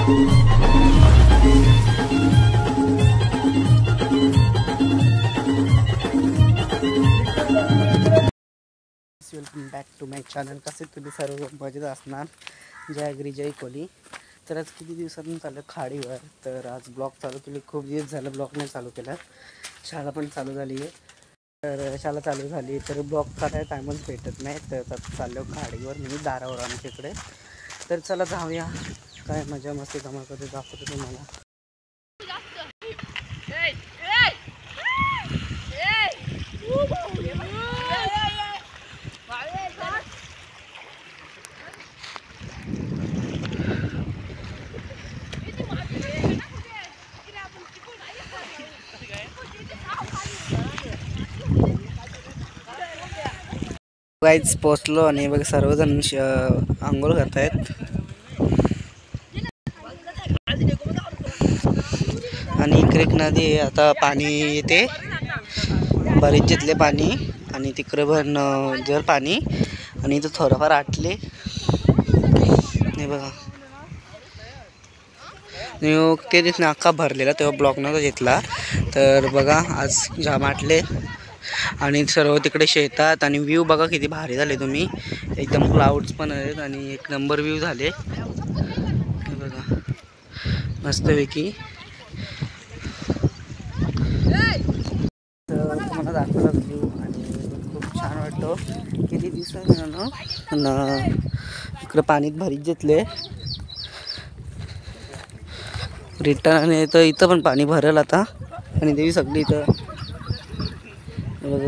Welcome back to my channel. कसे तुम्ही सर्व मजेत असणार. जय अग्री जय कोली. तर आज किती दिवसातून चाललं खाडीवर. तर आज ब्लॉग चालू केले. खूप दिवस झालं ब्लॉग नाही चालू केला. शाळा पण चालू झाली आहे. तर शाळा चालू झाली तर ब्लॉग करायला टायमच भेटत नाही. तर चाललो खाडीवर म्हणजे दारावर आमच्या इकडे. तर चला जाऊया. काय मजा मस्ती धमाल करते दाखवतो तुम्हाला. गाईच पोचलो आणि बघ सर्वजण आंघोळ करतायत. आणि इकडे एक नदी आहे. आता पाणी येते बरेच जिथले पाणी आणि तिकडे पण जर पाणी आणि इथं थोडंफार आटले नाही बघा. ते दिसणे अख्खा भरलेला तेव्हा ब्लॉक नव्हता घेतला. तर बघा आज जाम आटले आणि सर्व तिकडे शेतात. आणि व्ह्यू बघा किती भारी झाले. तुम्ही एकदम क्लाउड्स पण आहेत आणि एक नंबर व्ह्यू झाले बघा मस्तपैकी. तर तुम्हाला दाखवला व्ह्यू आणि खूप छान वाटतो. किती दिवसांनी ना इकडं पाणीत भरीत घेतले रिटर्न. आणि तर इथं पण पाणी भरेल आता. आणि देवी सगळी इथं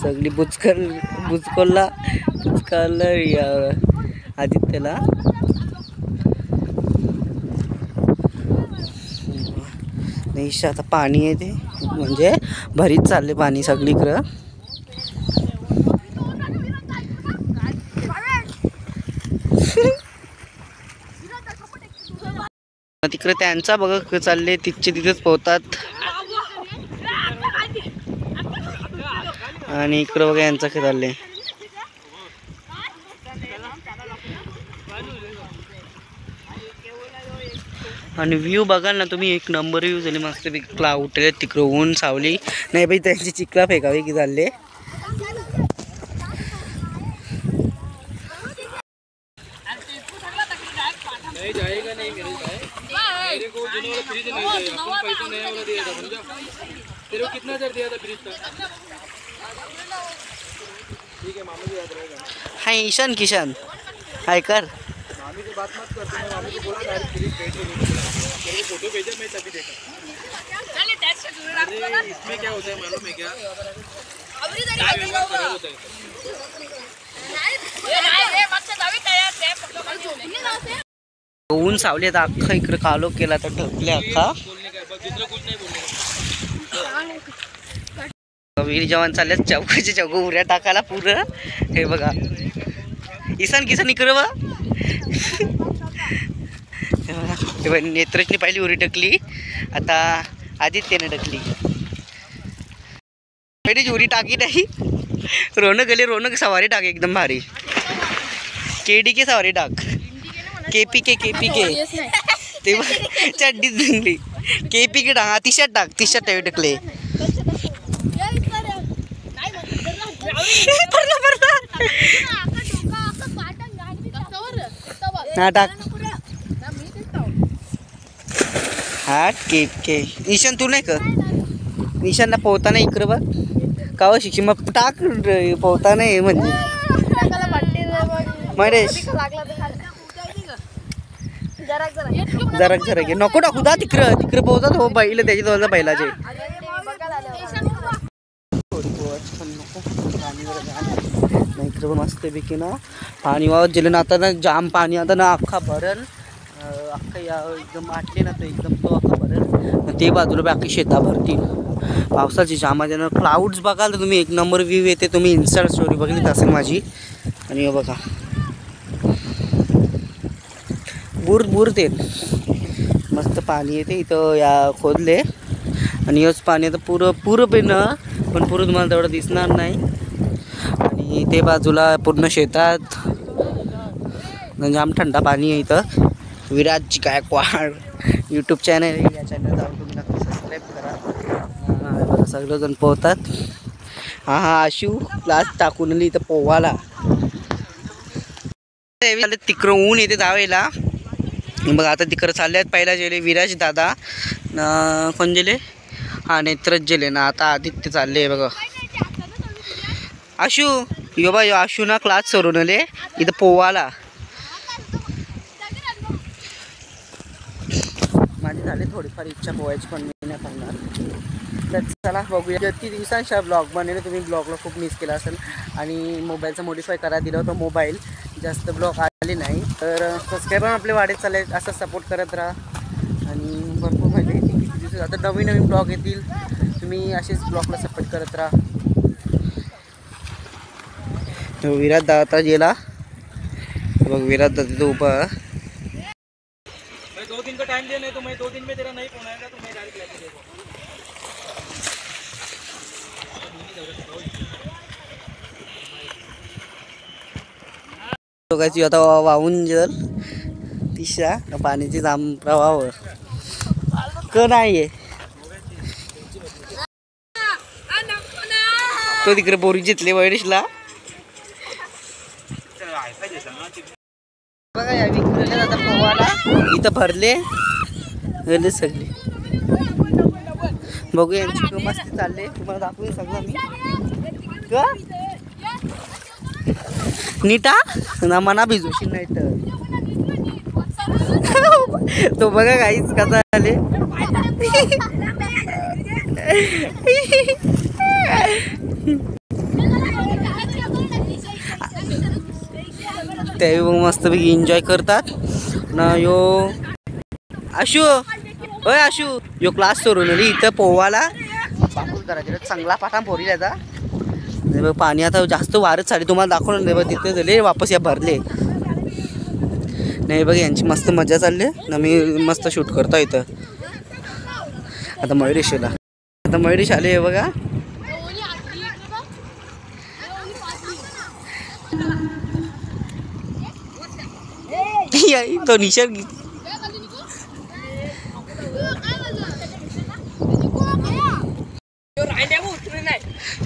सगळी बुचकलला आदित्यला. नाही आता पाणी आहे ते म्हणजे भरीत चालले पाणी सगळीकडं. तिकडे त्यांचा बघा चालले तिथेच पोहतात. आणि इकडं बघा यांचं खेळ चालले. आणि व्ह्यू बघाल ना तुम्ही एक नंबर व्ह्यू झाली मस्त. क्लाउड उठले तिकडं ऊन सावली नाही बाई. त्यांची चिखला फेकावी की चालले. हाय ईशान किशन हाय कर. इसमें क्या होता है मालूम है क्या? ऊन सावली आता अख्खा इकडे कालो केला तर ढकले अख्खा. वीर जवान चालले चौकाचे चौक उऱ्या टाकायला पुरं. हे बघा ईशान किसन इकडं बा. नेत्रजनी पहिली उरी टाकली. आता आदित्यने टाकली. पहिली उरी टाकी नाही. रोनक गेली. रोनक सवारी टाक एकदम भारी. केडी के सवारी टाक. केपी के ते चड्डी जिंकली. केपी के टाक. टी शर्ट टाक. टी शर्ट टाकले. हा टाक. हा के ईशान तू नाही कर. ईशानला पोहता नाही इकडं बघ का शिक्षी मग टाक. पोहता नाही म्हणजे महेश जरा घे नको टाकू दा. तिकडं पोहतात हो बैल त्याच्या जवळचा बैलाचे. इकडे पण मस्त पैकी ना पाणी वावत गेलं ना. आता ना जाम पाणी आता ना अख्खा भरल. अख्खा या एकदम आटले ना तर एकदम तो अख्खा भरल. ते बाजूला बी अख्खी शेता भरतील पावसाची जामाच्या ना. क्लाउड्स बघाल तर तुम्ही एक नंबर व्ह्यू येते. तुम्ही इन्स्टा स्टोरी बघितली असेल माझी. आणि बघा बुर ते मस्त पाणी येते इथं या खोदले. आणि हेच पाणी आता पुरं पेनं पण पुरं तुम्हाला तेवढं दिसणार नाही. आणि ते बाजूला पूर्ण शेतात जाम थंड पाणी आहे इथं. विराज गायकवाड यूट्यूब चॅनल आहे, या चॅनल जाऊन तुम्ही नक्की सबस्क्राईब करा. बघा सगळेजण पोहतात. हा आशू क्लास टाकून इथं पोवाला तिकडं ऊन येते जावेला. बघा आता तिकडं चालले आहेत. पहिला गेले विराज दादा कोण गेले, हा नेत्रच गेले ना. आता आदित्य चालले बघा. आशू यो बा यो आशू ना क्लास सोडून आले इथं पोवाला. माझी झाली थोडीफार इच्छा पोहायची पण मी नाही पडणार. तर चला बघूया. किती दिवसांच्या ब्लॉग बनवले तुम्ही. ब्लॉगला खूप मिस केला असेल आणि मोबाईलचा मॉडिफाय करा दिला होता मोबाईल, जास्त ब्लॉग आले नाही. तर सबस्क्रायबर आपले वाढत चालले, असं सपोर्ट करत राहा. आणि भरपूर म्हणजे किती दिवस आता नवीन नवीन ब्लॉग येतील, तुम्ही असेच ब्लॉगला सपोर्ट करत राहा. विराट दादा गेला बघ, विराट दादा तो उभा. 2 दिन का टाइम दे, नहीं तो मैं 2 दिन में तेरा नहीं पहुंचाएगा तो मैं डायरेक्ट लेके देखो. दोघांची आता वाहून जर दिशा पाण्याची जाम प्रवाह क नाहीये. तो तिकडे बोरी जितले वैरिशला बघा. या विक्रेले आता पोवाला इथं भरले गेले सगळे. बघू यांची मस्ती चालले, तुम्हाला दाखवून सगळं मी का नीटा ना मना भिजूशी नाही तर. तो बघा काहीच कसा आले. ते मस्तपैकी एन्जॉय करतात ना. यो आशू होय आशू यो क्लास सोडून इथं पोवाला बापूस करायचे चांगला पाठा पोरी त्याचा. पाणी आता जास्त वारच साडी तुम्हाला दाखवून दे बघ. तिथे झाले वापस या भरले नाही बघ. यांची मस्त मजा चालली ना. मी मस्त शूट करतो इथं. आता मयुरेश आला, आता मयुरेश आले बघा. तो निशर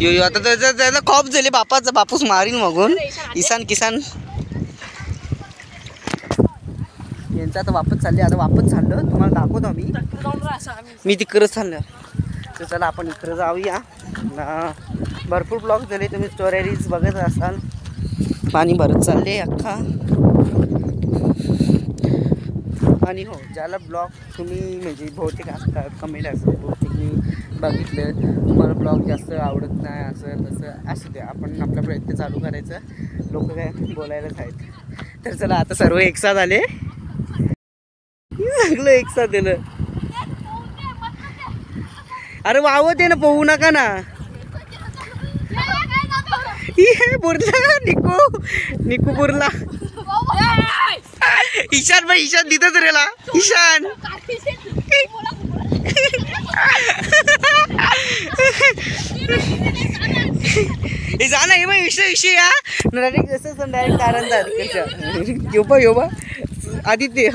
यो यो आता त्याला खॉप झाले बापाचा. बापूस मारीन मगून इसान किसान यांचं आता वापस चालले. आता वापस चाललं तुम्हाला दाखवतो मी तिकडं चाललं. तर चला आपण इकडं जाऊया. भरपूर ब्लॉग झाले, तुम्ही स्टोरीज बघत असाल. पाणी भरत चालले अख्खा. आणि हो ज्याला ब्लॉग तुम्ही म्हणजे बहुतेक असतात कमेंट असतात, बहुतेक मी बघितलं तुम्हाला ब्लॉग जास्त आवडत नाही असं तसं असू द्या. आपण आपला प्रयत्न चालू करायचं, लोक काय बोलायलाच आहेत. तर चला आता सर्व एकसाथ आले, सगळं एकसाथ दिलं. अरे वाव दे ना, पोहू नका ना. बुरला निकू बुरला. ईशान भाई ईशान तिथंच रेला. ईशान हे जा ना. हे मग विषय या डायरेक्ट जसं डायरेक्ट कारण जात योबा योबा आदित्य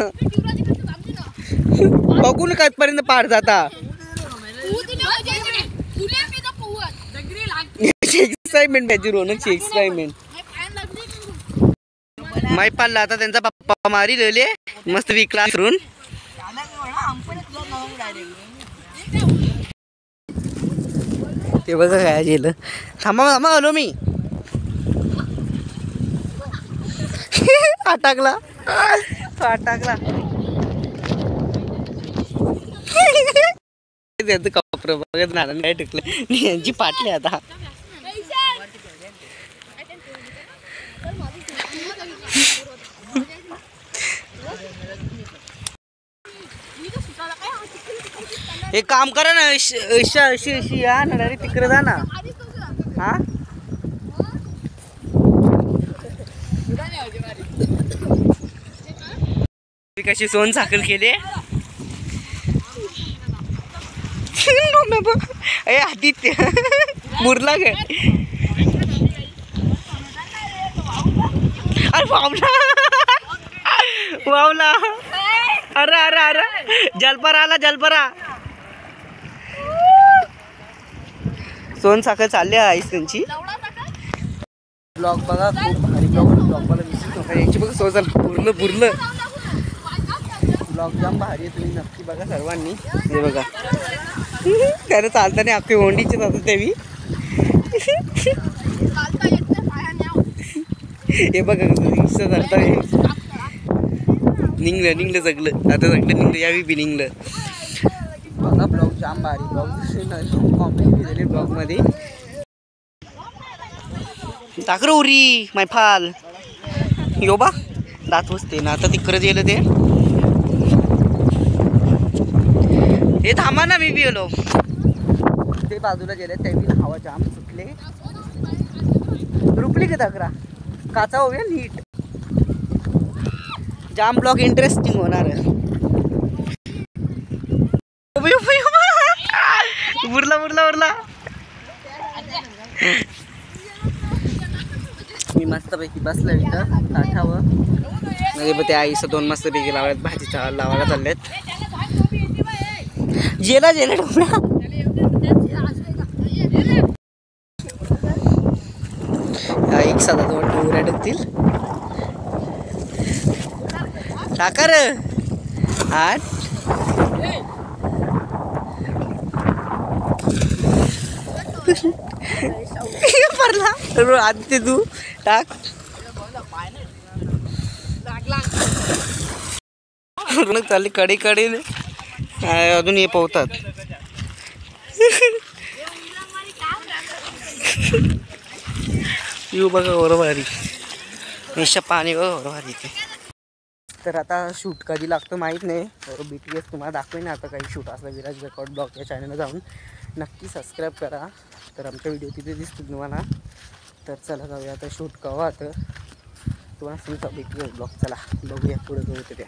बघून कातपर्यंत पार जाता. एक्साइटमेंट पाहिजे रोनकची एक्साइटमेंट. माय पाडला आता त्यांचा पप्पा मारी लिहिले मस्त विकला करून. ते बघा काय गेलं. थांबा थांबा आलो मी. अटकला अटकला. त्याचं कपडं बघत नारायण काय टकलं यांची पाटली आता. एक काम करा ना, अशी या ना डायरेक्ट तिकडे जा ना. हा कशी सोन साखर केले. आदित्य मुरला ग. अरे वावला वावला. अरे अरे अरे जलपरा आला जलपरा. सोन साखर चालली आईस त्यांची. ब्लॉग बघा खूप भारी ब्लॉग मला विसरू नका याची बघा सोजल पूर्ण ब्लॉग जाम भारी आहे तुम्ही नक्की बघा सर्वांनी. हे बघा त्यानं चालताना अख्खी होंडीचे जातात तेवी. हे बघा निघलं सगळं आता सगळं निघलं यावी बी निघलं बघा. ब्लॉग जाम भारी ब्लॉग कॉमेडी झाली ब्लॉगमध्ये. टाकर उरी मैफाल यो बा दात वसते ना आता तिकडे गेलं ते थांबा ना मी बी गेलो ते बाजूला गेले त्यावेळी हवा जाम सुटले रुपली का तकरा काचा होऊया नीट. जाम ब्लॉग इंटरेस्टिंग होणार आहे. बुरला मी मस्तपैकी बसलो इथं ताठावर. म्हणजे ते आईचं 2 मस्तपैकी लावल्यात भाजीचा लावायला चालल्यात. जेला डोबळा एक साधा तो डोंगऱ्या टाकतील टाकर आठ पडला आधी तू टाक. चालली कडे अजून हे पोहतात. येऊ बघा वरभारी निशा पाणी बघा वरभारी ते. तर आता शूट कधी लागतो माहीत नाही. BTS तुम्हाला दाखवेन आता काही शूट असलं विराज रेकॉर्ड ब्लॉग या चॅनलला जाऊन नक्की सबस्क्राईब करा. तर आमच्या व्हिडिओ तिथे दिसतील तुम्हाला. तर चला जाऊया आता शूट कवा तर तुम्हाला सांगतो BTS ब्लॉग. चला बघूया पुढे जाऊ ते.